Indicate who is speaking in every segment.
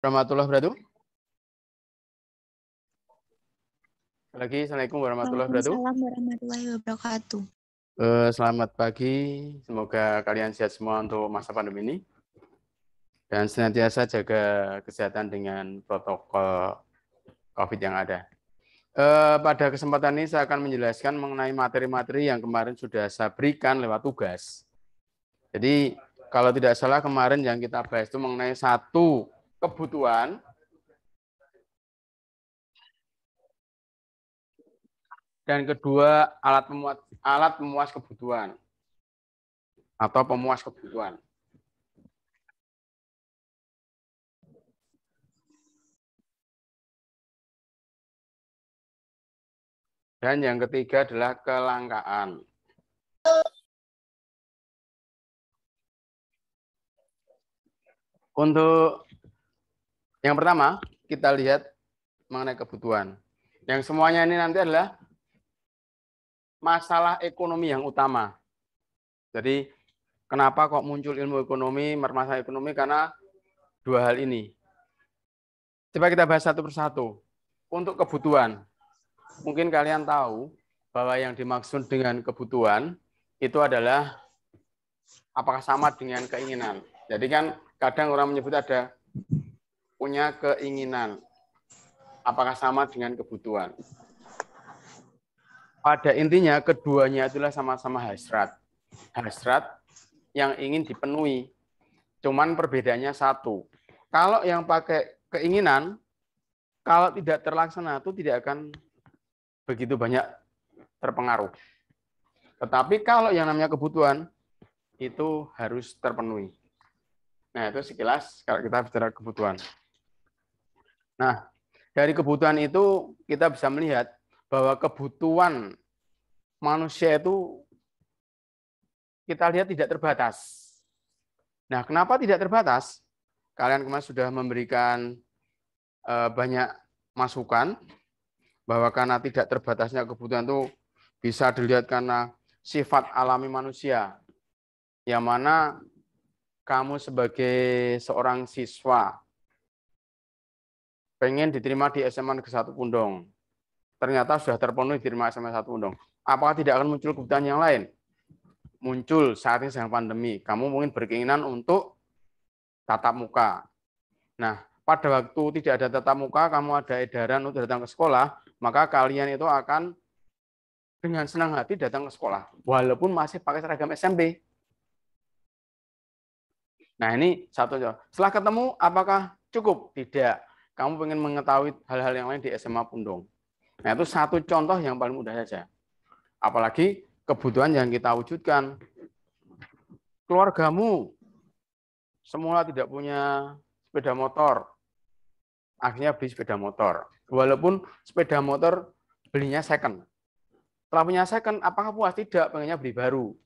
Speaker 1: Warahmatullahi wabarakatuh. Lagi, Assalamualaikum warahmatullahi wabarakatuh.
Speaker 2: Waalaikumsalam warahmatullahi wabarakatuh.
Speaker 1: Selamat pagi, semoga kalian sehat semua untuk masa pandemi ini. Dan senantiasa jaga kesehatan dengan protokol COVID yang ada. Pada kesempatan ini saya akan menjelaskan mengenai materi-materi yang kemarin sudah saya berikan lewat tugas. Jadi kalau tidak salah kemarin yang kita bahas itu mengenai satu kebutuhan, dan kedua alat pemuas kebutuhan atau pemuas kebutuhan. Dan yang ketiga adalah kelangkaan. Untuk yang pertama, kita lihat mengenai kebutuhan. Yang semuanya ini nanti adalah masalah ekonomi yang utama. Jadi, kenapa kok muncul ilmu ekonomi, masalah ekonomi? Karena dua hal ini. Coba kita bahas satu persatu. Untuk kebutuhan, mungkin kalian tahu bahwa yang dimaksud dengan kebutuhan itu adalah apakah sama dengan keinginan. Jadi kan kadang orang menyebut ada punya keinginan. Apakah sama dengan kebutuhan? Pada intinya keduanya itulah sama-sama hasrat. Hasrat yang ingin dipenuhi. Cuman perbedaannya satu. Kalau yang pakai keinginan, kalau tidak terlaksana itu tidak akan begitu banyak terpengaruh. Tetapi kalau yang namanya kebutuhan, itu harus terpenuhi. Nah, itu sekilas kalau kita bicara kebutuhan. Nah, dari kebutuhan itu kita bisa melihat bahwa kebutuhan manusia itu kita lihat tidak terbatas. Nah, kenapa tidak terbatas? Kalian kemarin sudah memberikan banyak masukan bahwa karena tidak terbatasnya kebutuhan itu bisa dilihat karena sifat alami manusia. Yang mana kamu sebagai seorang siswa pengen diterima di SMA Negeri 1 Pundong. Ternyata sudah terpenuhi diterima SMA 1 Pundong. Apakah tidak akan muncul kebutuhan yang lain? Muncul saat ini sedang pandemi. Kamu mungkin berkeinginan untuk tatap muka. Nah, pada waktu tidak ada tatap muka, kamu ada edaran untuk datang ke sekolah, maka kalian itu akan dengan senang hati datang ke sekolah, walaupun masih pakai seragam SMP. Nah, ini satu. Setelah ketemu, apakah cukup? Tidak. Kamu ingin mengetahui hal-hal yang lain di SMA Pundong. Nah, itu satu contoh yang paling mudah saja. Apalagi kebutuhan yang kita wujudkan. Keluargamu semula tidak punya sepeda motor, akhirnya beli sepeda motor. Walaupun sepeda motor belinya second. Setelah punya second, apakah puas? Tidak, pengennya beli baru.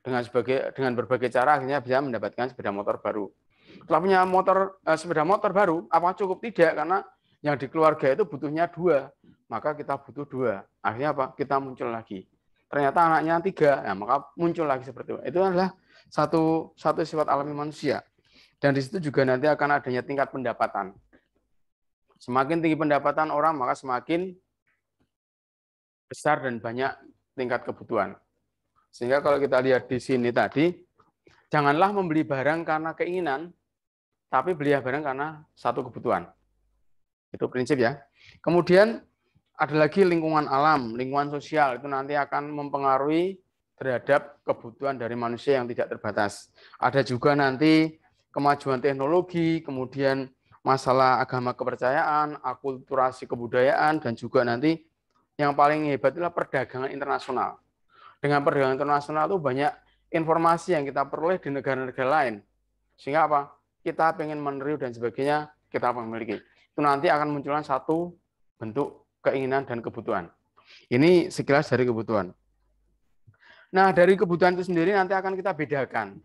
Speaker 1: Dengan berbagai cara akhirnya bisa mendapatkan sepeda motor baru. Setelah punya sepeda motor baru, apakah cukup? Tidak, karena yang di keluarga itu butuhnya 2, maka kita butuh 2. Akhirnya apa? Kita muncul lagi. Ternyata anaknya 3, nah, maka muncul lagi seperti itu. Itu adalah satu sifat alami manusia. Dan di situ juga nanti akan adanya tingkat pendapatan. Semakin tinggi pendapatan orang, maka semakin besar dan banyak tingkat kebutuhan. Sehingga kalau kita lihat di sini tadi, janganlah membeli barang karena keinginan, tapi beli barang karena satu kebutuhan. Itu prinsip ya. Kemudian ada lagi lingkungan alam, lingkungan sosial, itu nanti akan mempengaruhi terhadap kebutuhan dari manusia yang tidak terbatas. Ada juga nanti kemajuan teknologi, kemudian masalah agama kepercayaan, akulturasi kebudayaan, dan juga nanti yang paling hebat adalah perdagangan internasional. Dengan perdagangan internasional itu banyak informasi yang kita peroleh di negara-negara lain. Sehingga apa? Kita pengen meniru dan sebagainya, kita memiliki. Itu nanti akan munculkan satu bentuk keinginan dan kebutuhan. Ini sekilas dari kebutuhan. Nah, dari kebutuhan itu sendiri nanti akan kita bedakan.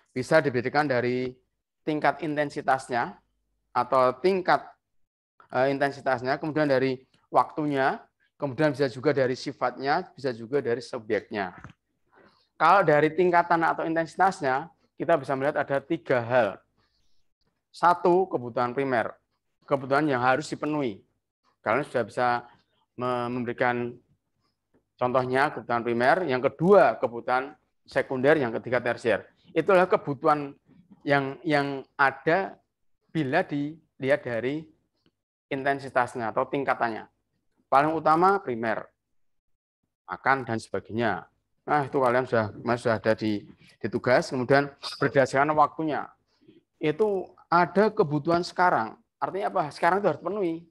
Speaker 1: Bisa dibedakan dari tingkat intensitasnya atau tingkat intensitasnya, kemudian dari waktunya, kemudian bisa juga dari sifatnya, bisa juga dari subjeknya. Kalau dari tingkatan atau intensitasnya, kita bisa melihat ada 3 hal. 1, kebutuhan primer. kebutuhan yang harus dipenuhi. Kalian sudah bisa memberikan contohnya kebutuhan primer, yang kedua kebutuhan sekunder, yang ketiga tersier. Itulah kebutuhan yang ada bila dilihat dari intensitasnya atau tingkatannya. Paling utama primer, makan dan sebagainya. Nah, itu kalian sudah ada di tugas. Kemudian berdasarkan waktunya. Itu ada kebutuhan sekarang. Artinya apa? Sekarang itu harus penuhi.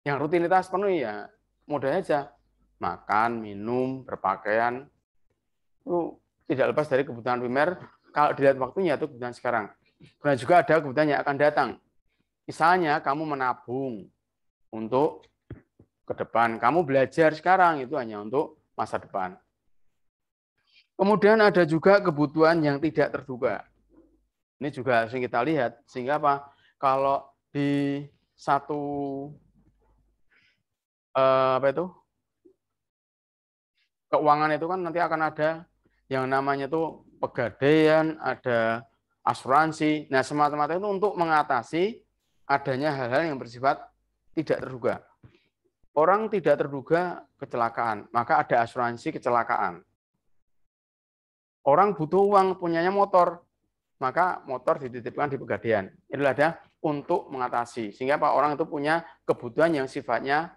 Speaker 1: Yang rutinitas penuhi ya mudah aja. Makan, minum, berpakaian. Itu tidak lepas dari kebutuhan primer. Kalau dilihat waktunya itu kebutuhan sekarang. Dan juga ada kebutuhan yang akan datang. Misalnya kamu menabung untuk ke depan. Kamu belajar sekarang itu hanya untuk masa depan. Kemudian ada juga kebutuhan yang tidak terduga. Ini juga sering kita lihat. Sehingga apa? Kalau di satu keuangan itu kan nanti akan ada yang namanya tuh pegadaian, ada asuransi. Nah, semata-mata itu untuk mengatasi adanya hal-hal yang bersifat tidak terduga. Orang tidak terduga kecelakaan, maka ada asuransi kecelakaan. Orang butuh uang, punyanya motor, maka motor dititipkan di pegadaian. Itu ada untuk mengatasi. Sehingga Pak orang itu punya kebutuhan yang sifatnya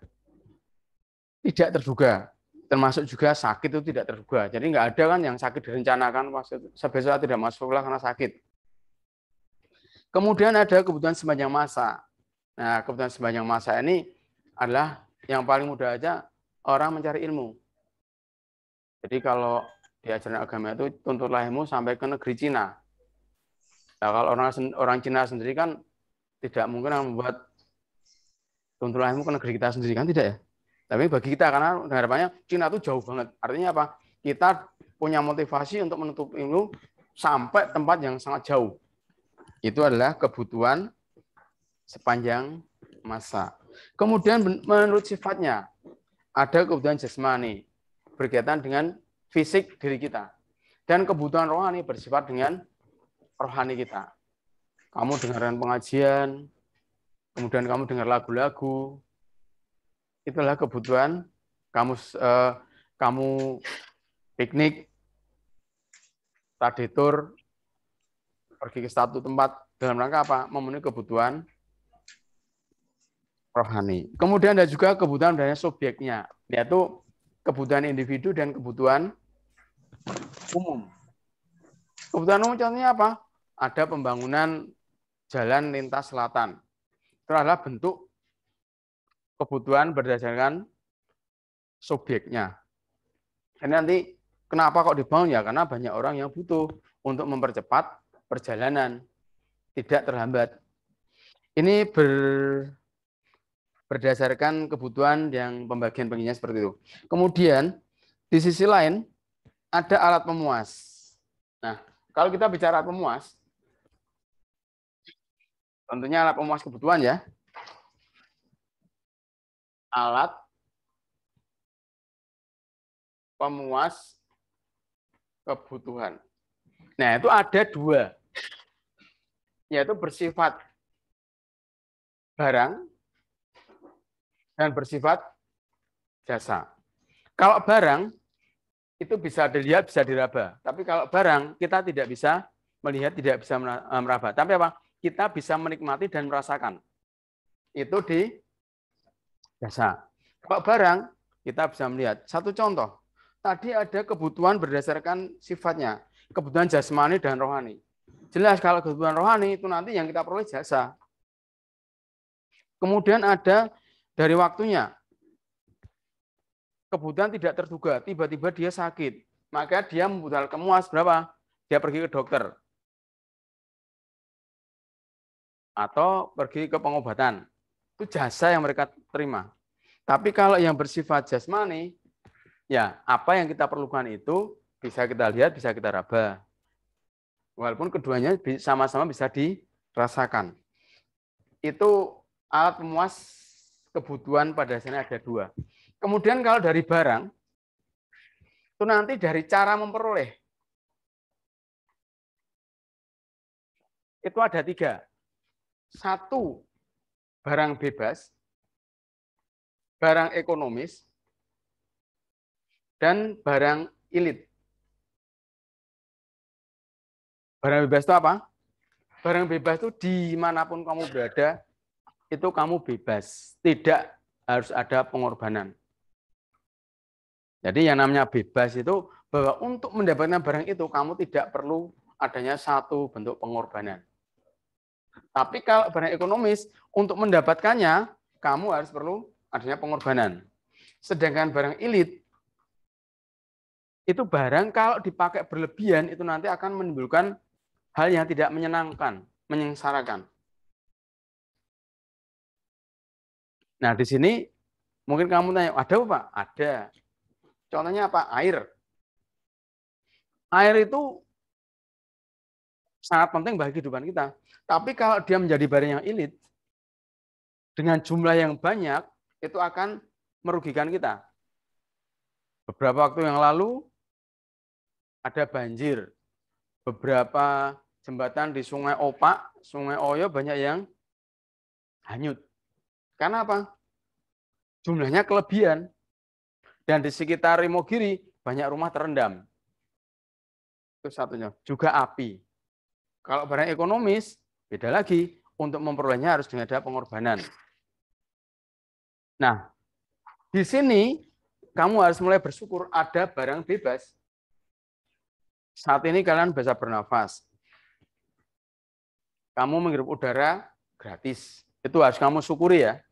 Speaker 1: tidak terduga. Termasuk juga sakit itu tidak terduga. Jadi nggak ada kan yang sakit direncanakan, besok tidak masuk sekolah karena sakit. Kemudian ada kebutuhan sepanjang masa. Nah, kebutuhan sepanjang masa ini adalah yang paling mudah aja orang mencari ilmu. Jadi kalau di ajaran agama itu tuntutlah ilmu sampai ke negeri Cina. Nah, kalau orang Cina sendiri kan tidak mungkin membuat tuntutlah ilmu ke negeri kita sendiri kan tidak ya. Tapi bagi kita karena harapannya Cina itu jauh banget. Artinya apa? Kita punya motivasi untuk menuntut ilmu sampai tempat yang sangat jauh. Itu adalah kebutuhan sepanjang masa. Kemudian menurut sifatnya ada kebutuhan jasmani berkaitan dengan fisik diri kita. Dan kebutuhan rohani bersifat dengan rohani kita. Kamu dengarkan pengajian, kemudian kamu dengar lagu-lagu, itulah kebutuhan kamu piknik, tadi tur, pergi ke satu tempat dalam rangka apa? Memenuhi kebutuhan rohani. Kemudian ada juga kebutuhan dari subjeknya, yaitu kebutuhan individu dan kebutuhan umum. Kebutuhan umum contohnya apa? Ada pembangunan jalan lintas selatan. Itu adalah bentuk kebutuhan berdasarkan subjeknya. Ini nanti kenapa kok dibangun ya? Karena banyak orang yang butuh untuk mempercepat perjalanan, tidak terhambat. Ini berdasarkan kebutuhan yang pembagian bagiannya seperti itu. Kemudian di sisi lain ada alat pemuas. Nah, kalau kita bicara alat pemuas, tentunya alat pemuas kebutuhan ya. Alat pemuas kebutuhan. Nah, itu ada dua, yaitu bersifat barang dan bersifat jasa. Kalau barang, itu bisa dilihat, bisa diraba. Tapi kalau barang, kita tidak bisa melihat, tidak bisa meraba. Tapi apa? Kita bisa menikmati dan merasakan. Itu di jasa. Kalau barang, kita bisa melihat. Satu contoh, tadi ada kebutuhan berdasarkan sifatnya. Kebutuhan jasmani dan rohani. Jelas kalau kebutuhan rohani itu nanti yang kita peroleh jasa. Kemudian ada dari waktunya. Kebutuhan tidak terduga, tiba-tiba dia sakit. Maka dia membutuhkan kemuas berapa? Dia pergi ke dokter. Atau pergi ke pengobatan. Itu jasa yang mereka terima. Tapi kalau yang bersifat jasmani, ya apa yang kita perlukan itu bisa kita lihat, bisa kita raba. Walaupun keduanya sama-sama bisa dirasakan. Itu alat pemuas kebutuhan pada dasarnya ada dua. Kemudian kalau dari barang, itu nanti dari cara memperoleh. Itu ada tiga. Satu, barang bebas, barang ekonomis, dan barang ilit. Barang bebas itu apa? Barang bebas itu dimanapun kamu berada, itu kamu bebas. Tidak harus ada pengorbanan. Jadi yang namanya bebas itu bahwa untuk mendapatkan barang itu, kamu tidak perlu adanya satu bentuk pengorbanan. Tapi kalau barang ekonomis, untuk mendapatkannya, kamu harus perlu adanya pengorbanan. Sedangkan barang elit, itu barang kalau dipakai berlebihan, itu nanti akan menimbulkan hal yang tidak menyenangkan, menyengsarakan. Nah, di sini mungkin kamu tanya, ada apa, Pak? Ada. Contohnya apa? Air. Air itu sangat penting bagi kehidupan kita. Tapi kalau dia menjadi barang yang elit, dengan jumlah yang banyak, itu akan merugikan kita. Beberapa waktu yang lalu, ada banjir. Beberapa jembatan di Sungai Opak, Sungai Oyo banyak yang hanyut. Karena apa? Jumlahnya kelebihan. Dan di sekitar Imogiri, banyak rumah terendam. Itu satunya. Juga api. Kalau barang ekonomis, beda lagi. Untuk memperolehnya harus dengan ada pengorbanan. Nah, di sini kamu harus mulai bersyukur ada barang bebas. Saat ini kalian bisa bernafas. Kamu menghirup udara gratis. Itu harus kamu syukuri ya.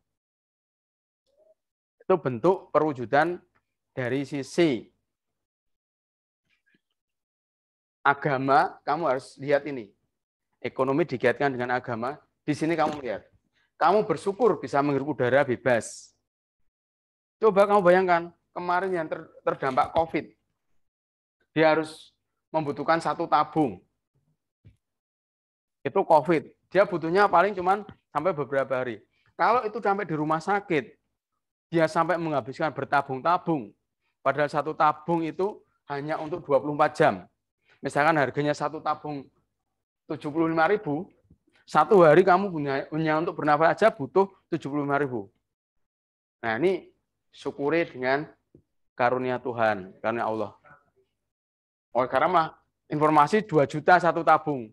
Speaker 1: Itu bentuk perwujudan dari sisi agama, kamu harus lihat ini. Ekonomi dikaitkan dengan agama, di sini kamu lihat. Kamu bersyukur bisa menghirup udara bebas. Coba kamu bayangkan, kemarin yang terdampak COVID, dia harus membutuhkan 1 tabung. Itu COVID. Dia butuhnya paling cuma sampai beberapa hari. Kalau itu sampai di rumah sakit, dia sampai menghabiskan bertabung-tabung. Padahal 1 tabung itu hanya untuk 24 jam. Misalkan harganya 1 tabung 75.000, 1 hari kamu punya untuk bernafas aja butuh 75.000. Nah, ini syukuri dengan karunia Tuhan, karunia Allah. Oh, karena mah informasi 2 juta 1 tabung.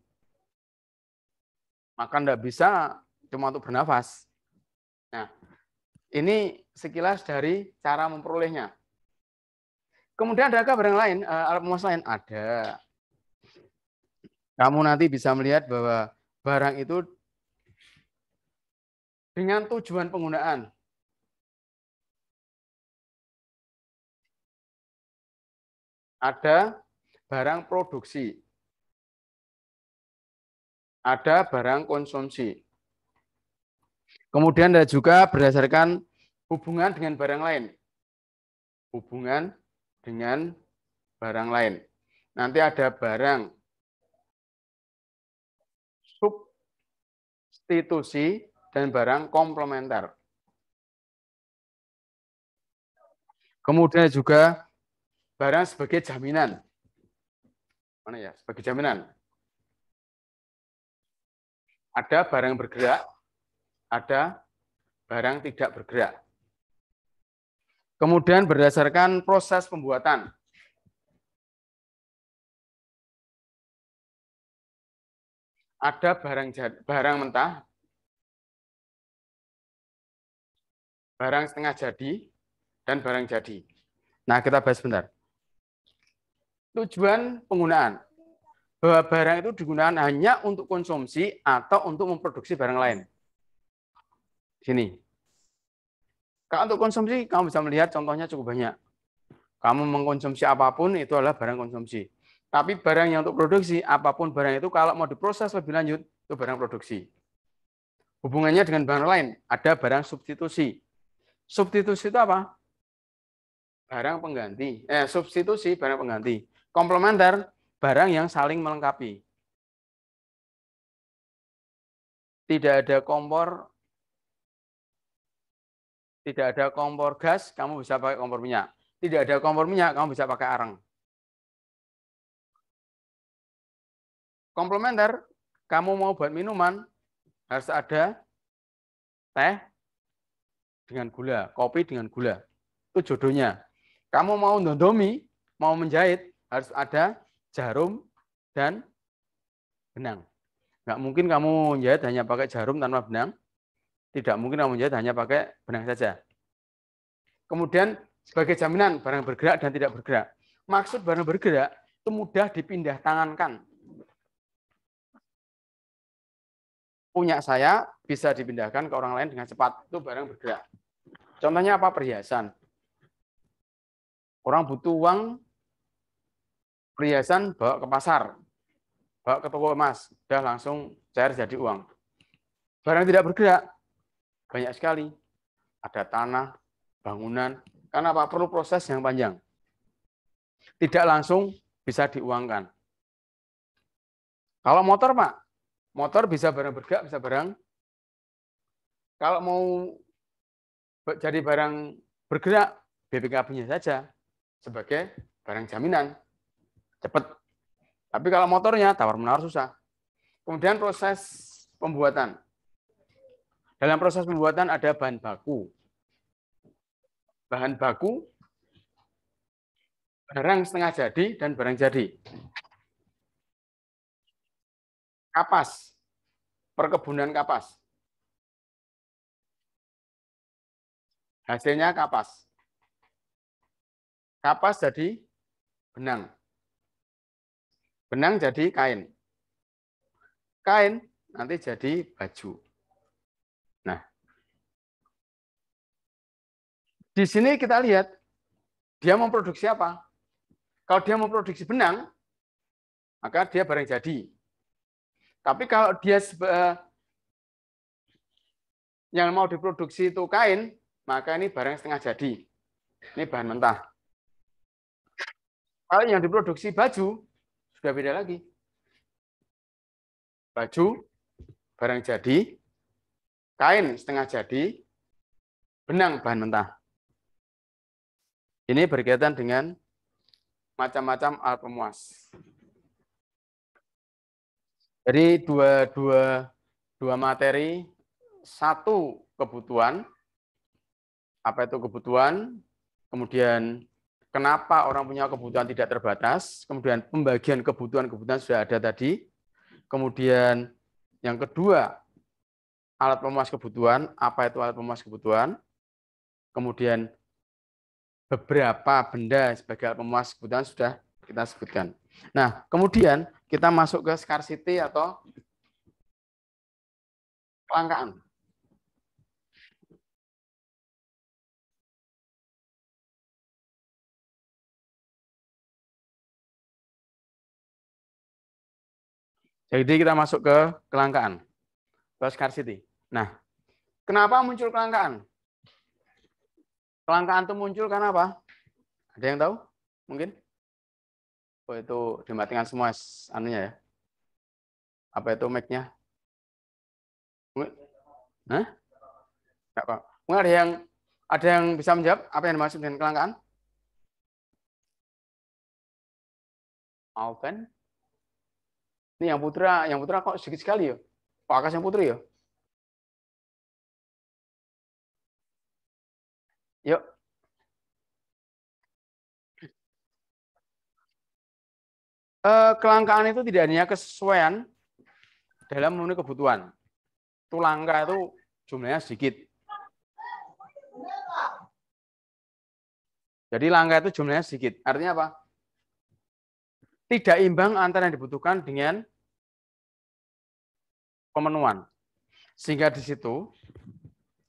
Speaker 1: Maka enggak bisa cuma untuk bernafas. Nah, ini sekilas dari cara memperolehnya. Kemudian adakah barang lain, alat pemuas lain? Ada. Kamu nanti bisa melihat bahwa barang itu dengan tujuan penggunaan. Ada barang produksi. Ada barang konsumsi. Kemudian ada juga berdasarkan hubungan dengan barang lain. Hubungan dengan barang lain. Nanti ada barang substitusi dan barang komplementer. Kemudian juga barang sebagai jaminan. Mana ya? Sebagai jaminan. Ada barang bergerak, ada barang tidak bergerak. Kemudian berdasarkan proses pembuatan. Ada barang mentah, barang setengah jadi, dan barang jadi. Nah, kita bahas sebentar. Tujuan penggunaan. Bahwa barang itu digunakan hanya untuk konsumsi atau untuk memproduksi barang lain. Sini. Kalau untuk konsumsi, kamu bisa melihat contohnya cukup banyak. Kamu mengkonsumsi apapun, itu adalah barang konsumsi. Tapi barang yang untuk produksi, apapun barang itu, kalau mau diproses lebih lanjut, itu barang produksi. Hubungannya dengan barang lain, ada barang substitusi. Substitusi itu apa? Barang pengganti. Substitusi, barang pengganti. Komplementer, barang yang saling melengkapi. Tidak ada kompor gas, kamu bisa pakai kompor minyak. Tidak ada kompor minyak, kamu bisa pakai arang. Komplementer, kamu mau buat minuman, harus ada teh dengan gula, kopi dengan gula. Itu jodohnya. Kamu mau nondomi, mau menjahit, harus ada jarum dan benang. Nggak mungkin kamu menjahit hanya pakai jarum tanpa benang. Tidak mungkin kamu menjahit hanya pakai benang saja. Kemudian sebagai jaminan barang bergerak dan tidak bergerak. Maksud barang bergerak itu mudah dipindah tangankan. Punya saya bisa dipindahkan ke orang lain dengan cepat. Itu barang bergerak. Contohnya apa? Perhiasan. Orang butuh uang, perhiasan bawa ke pasar, bawa ke toko emas, udah langsung cair jadi uang. Barang tidak bergerak, banyak sekali. Ada tanah, bangunan, karena apa? Perlu proses yang panjang. Tidak langsung bisa diuangkan. Kalau motor, Pak, motor bisa barang bergerak, bisa barang. Kalau mau jadi barang bergerak, BPKB-nya saja sebagai barang jaminan. Cepat. Tapi kalau motornya tawar-menawar susah. Kemudian proses pembuatan. Dalam proses pembuatan ada bahan baku. Bahan baku, barang setengah jadi, dan barang jadi. Kapas, perkebunan kapas. Hasilnya kapas. Kapas jadi benang. Benang jadi kain. Kain nanti jadi baju. Nah, di sini kita lihat dia memproduksi apa? Kalau dia memproduksi benang, maka dia barang jadi. Tapi kalau dia yang mau diproduksi itu kain, maka ini barang setengah jadi. Ini bahan mentah. Kalau yang diproduksi baju, sudah beda lagi. Baju, barang jadi, kain setengah jadi, benang bahan mentah. Ini berkaitan dengan macam-macam alat pemuas. Jadi dua materi, satu kebutuhan, apa itu kebutuhan, kemudian kenapa orang punya kebutuhan tidak terbatas, kemudian pembagian kebutuhan-kebutuhan sudah ada tadi, kemudian yang kedua, alat pemuas kebutuhan, apa itu alat pemuas kebutuhan, kemudian beberapa benda sebagai alat pemuas kebutuhan sudah kita sebutkan. Nah, kemudian kita masuk ke scarcity atau kelangkaan. Jadi kita masuk ke kelangkaan, ke scarcity. Nah, kenapa muncul kelangkaan? Kelangkaan itu muncul karena apa? Ada yang tahu? Mungkin? Oh, itu dimatikan semua anunya ya. Apa itu mic-nya? Hah? Enggak, Pak. Mungkin ada yang bisa menjawab apa yang dimaksud dengan kelangkaan? Alven? Ini yang putra kok sedikit sekali ya? Pak Akas yang putri ya? Yuk. Kelangkaan itu tidak hanya kesesuaian dalam memenuhi kebutuhan. Itu langka itu jumlahnya sedikit. Jadi langka itu jumlahnya sedikit. Artinya apa? Tidak imbang antara yang dibutuhkan dengan pemenuhan. Sehingga di situ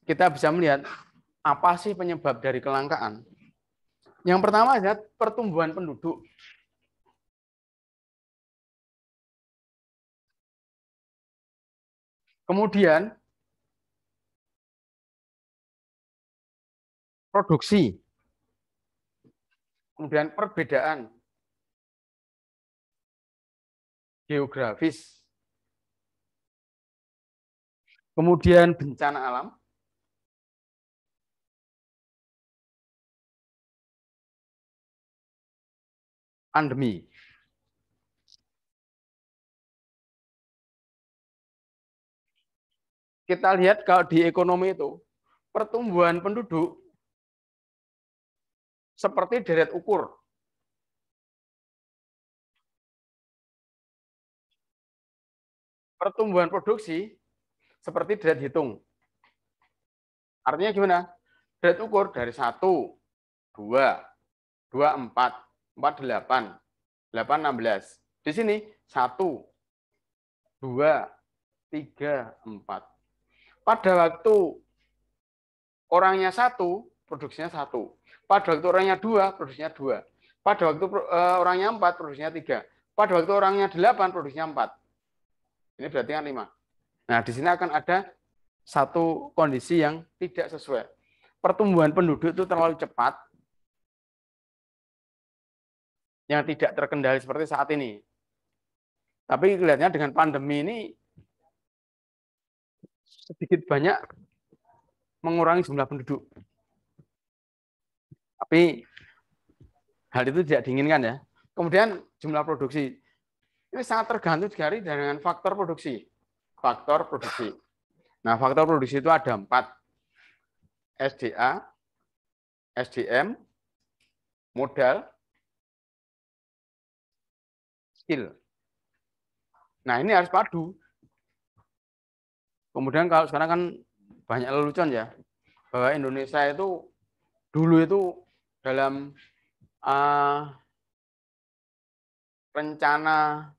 Speaker 1: kita bisa melihat apa sih penyebab dari kelangkaan. Yang pertama adalah pertumbuhan penduduk. Kemudian produksi. Kemudian perbedaan geografis. Kemudian bencana alam. Pandemi. kita lihat kalau di ekonomi itu, pertumbuhan penduduk seperti deret ukur. Pertumbuhan produksi seperti deret hitung. Artinya gimana? Deret ukur dari 1, 2, 2, 4, 4, 8, 8, 16. Di sini 1, 2, 3, 4. Pada waktu orangnya 1, produksinya 1. Pada waktu orangnya 2, produksinya 2. Pada waktu orangnya 4, produksinya 3. Pada waktu orangnya 8, produksinya 4. Ini berarti kan 5. Nah, di sini akan ada satu kondisi yang tidak sesuai. Pertumbuhan penduduk itu terlalu cepat, yang tidak terkendali seperti saat ini. Tapi kelihatannya dengan pandemi ini sedikit banyak mengurangi jumlah penduduk. Tapi hal itu tidak diinginkan ya. Kemudian jumlah produksi. Ini sangat tergantung sekali dengan faktor produksi. Faktor produksi. Nah, faktor produksi itu ada 4. SDA, SDM, modal, skill. Nah, ini harus padu. Kemudian kalau sekarang kan banyak lelucon ya, bahwa Indonesia itu dulu itu dalam rencana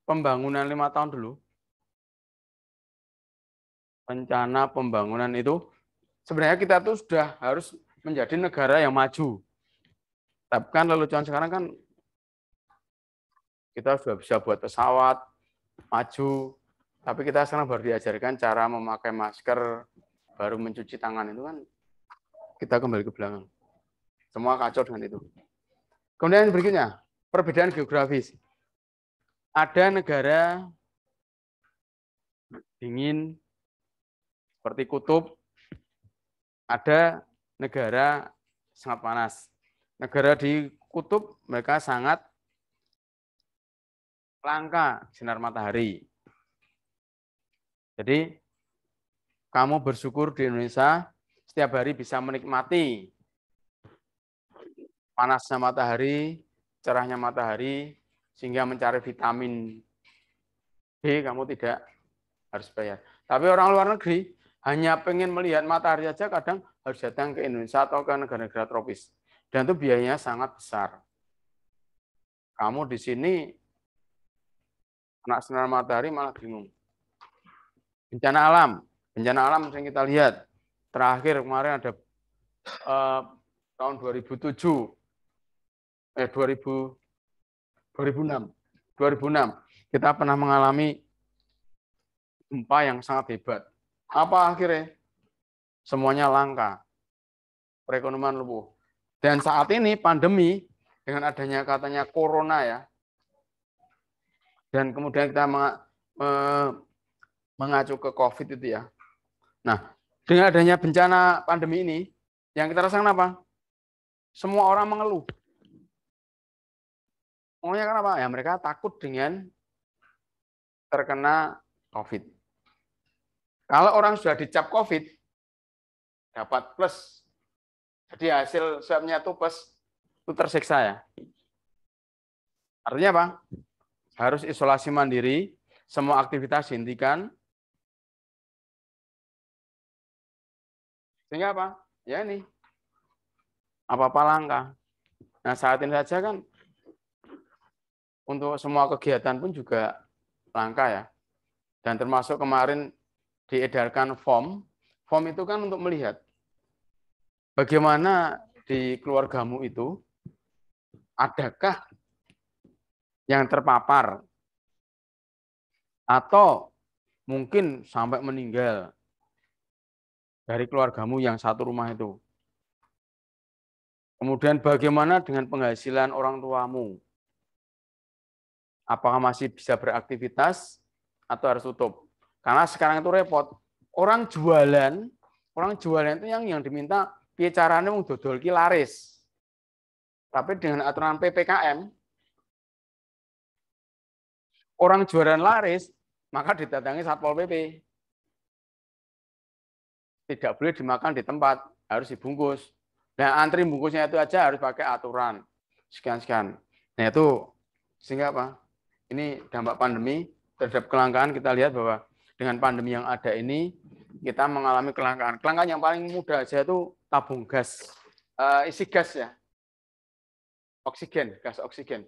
Speaker 1: pembangunan 5 tahun dulu, rencana pembangunan itu sebenarnya kita tuh sudah harus menjadi negara yang maju. Tapi kan lelucon sekarang kan kita sudah bisa buat pesawat maju, tapi kita sekarang baru diajarkan cara memakai masker, baru mencuci tangan, itu kan kita kembali ke belakang. Semua kacau dengan itu. Kemudian berikutnya, perbedaan geografis. Ada negara dingin seperti kutub, ada negara sangat panas. Negara di kutub mereka sangat langka sinar matahari. Jadi kamu bersyukur di Indonesia setiap hari bisa menikmati panasnya matahari, cerahnya matahari, sehingga mencari vitamin D kamu tidak harus bayar. Tapi orang luar negeri hanya pengen melihat matahari saja kadang harus datang ke Indonesia atau ke negara-negara tropis. Dan itu biayanya sangat besar. Kamu di sini kena sinar matahari malah bingung. Bencana alam yang kita lihat. Terakhir kemarin ada tahun 2007, 2006 kita pernah mengalami gempa yang sangat hebat. Apa akhirnya? Semuanya langka. Perekonomian lumpuh. Dan saat ini pandemi dengan adanya katanya corona ya. Dan kemudian kita mengacu ke COVID itu ya. Nah, dengan adanya bencana pandemi ini, yang kita rasakan apa? Semua orang mengeluh. Maunya kenapa? Ya mereka takut dengan terkena COVID. Kalau orang sudah dicap COVID, dapat plus. Jadi hasil swabnya itu plus, itu tersiksa ya. Artinya apa? Harus isolasi mandiri, semua aktivitas dihentikan. Sehingga apa? Ya ini, apa-apa langka. Nah saat ini saja kan, untuk semua kegiatan pun juga langka ya. Dan termasuk kemarin diedarkan form itu kan untuk melihat bagaimana di keluargamu itu adakah yang terpapar atau mungkin sampai meninggal dari keluargamu yang satu rumah itu. Kemudian bagaimana dengan penghasilan orang tuamu? Apakah masih bisa beraktivitas atau harus tutup? Karena sekarang itu repot. Orang jualan itu yang diminta piye carane wong dodol ki laris. Tapi dengan aturan PPKM, orang jualan laris, maka didatangi Satpol PP. tidak boleh dimakan di tempat, harus dibungkus. Nah, antri bungkusnya itu aja harus pakai aturan. Sekian-sekian. Nah, itu sehingga apa? Ini dampak pandemi terhadap kelangkaan. Kita lihat bahwa dengan pandemi yang ada ini, kita mengalami kelangkaan. Kelangkaan yang paling mudah aja itu tabung gas. Isi gas ya. Oksigen, gas oksigen.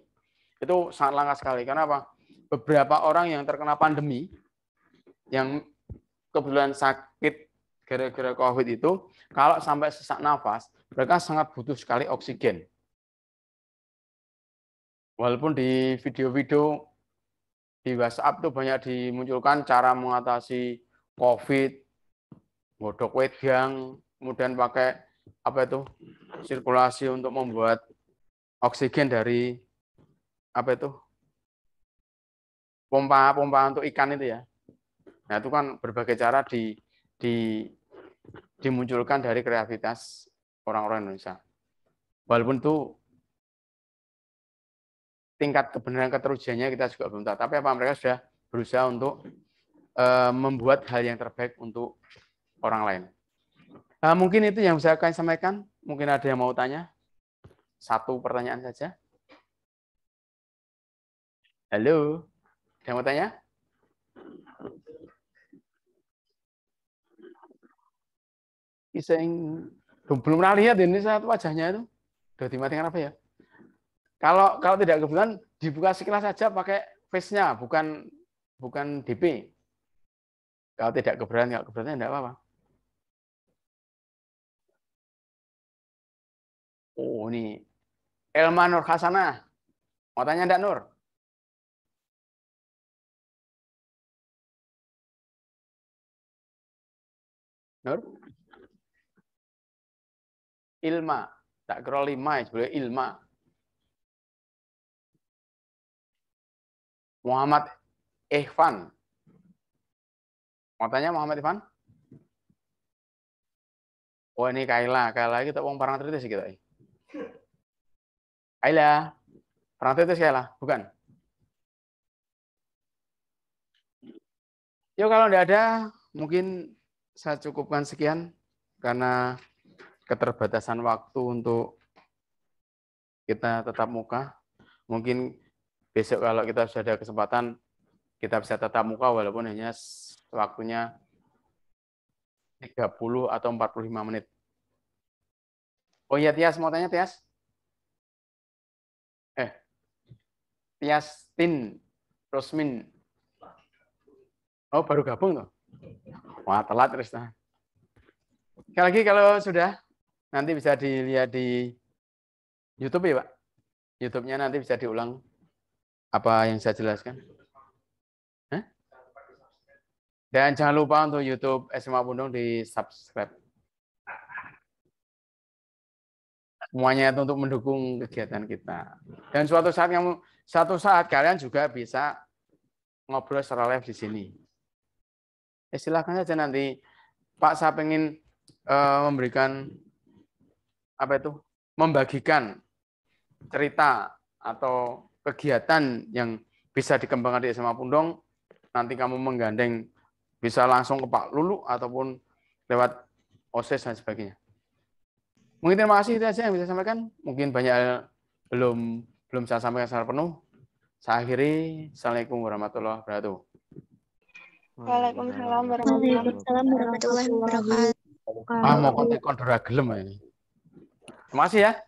Speaker 1: Itu sangat langka sekali. Karena apa? Beberapa orang yang terkena pandemi, yang kebetulan sakit gara-gara COVID itu, kalau sampai sesak nafas, mereka sangat butuh sekali oksigen. Walaupun di video-video di WhatsApp itu banyak dimunculkan cara mengatasi COVID, godok wedang, kemudian pakai apa itu sirkulasi untuk membuat oksigen dari apa itu pompa untuk ikan itu ya. Nah itu kan berbagai cara dimunculkan dari kreativitas orang-orang Indonesia. Walaupun itu tingkat kebenaran keterujiannya kita juga belum tahu. Tapi apa mereka sudah berusaha untuk membuat hal yang terbaik untuk orang lain. Mungkin itu yang bisa kami sampaikan. Mungkin ada yang mau tanya? Satu pertanyaan saja. Halo, ada yang mau tanya? Belum pernah lihat ini satu wajahnya itu. Udah dimatikan apa ya? Kalau tidak kebetulan dibuka sekilas saja pakai face-nya, bukan DP. Kalau tidak keberatan tidak apa-apa. Oh, ini Elma Nur Hasanah. Mau tanya enggak, Nur? Nur? Ilma. Tak kira 5, sebenarnya Ilma. Muhammad Ihvan. Mau tanya Muhammad Ihvan? Oh, ini Kaila. Kaila kita uang parang tritis kita. Kaila. Parang tritis Kaila, bukan? Yuk kalau tidak ada, mungkin saya cukupkan sekian karena keterbatasan waktu untuk kita tetap muka. Mungkin besok kalau kita sudah ada kesempatan, kita bisa tetap muka walaupun hanya waktunya 30 atau 45 menit. Oh iya, Tias, mau tanya, Tias? Tiastin Rosmin. Oh, baru gabung tuh. Wah, telat terus. Sekali lagi kalau sudah, nanti bisa dilihat di YouTube ya, Pak. YouTube-nya nanti bisa diulang apa yang saya jelaskan. Hah? Dan jangan lupa untuk YouTube SMA Pundong di subscribe. Semuanya itu untuk mendukung kegiatan kita. Dan suatu saat kalian juga bisa ngobrol secara live di sini. Silakan saja nanti, Pak, saya pengen memberikan apa itu, membagikan cerita atau kegiatan yang bisa dikembangkan di SMA Pundong. Nanti kamu menggandeng bisa langsung ke Pak Lulu ataupun lewat OSIS dan sebagainya. Mungkin terima kasih itu saja yang bisa saya sampaikan. Mungkin banyak belum saya sampaikan secara penuh. Saya akhiri. Assalamualaikum warahmatullahi wabarakatuh.
Speaker 2: Waalaikumsalam warahmatullahi wabarakatuh.
Speaker 1: Mau konten kondora gelem ini. Terima kasih ya.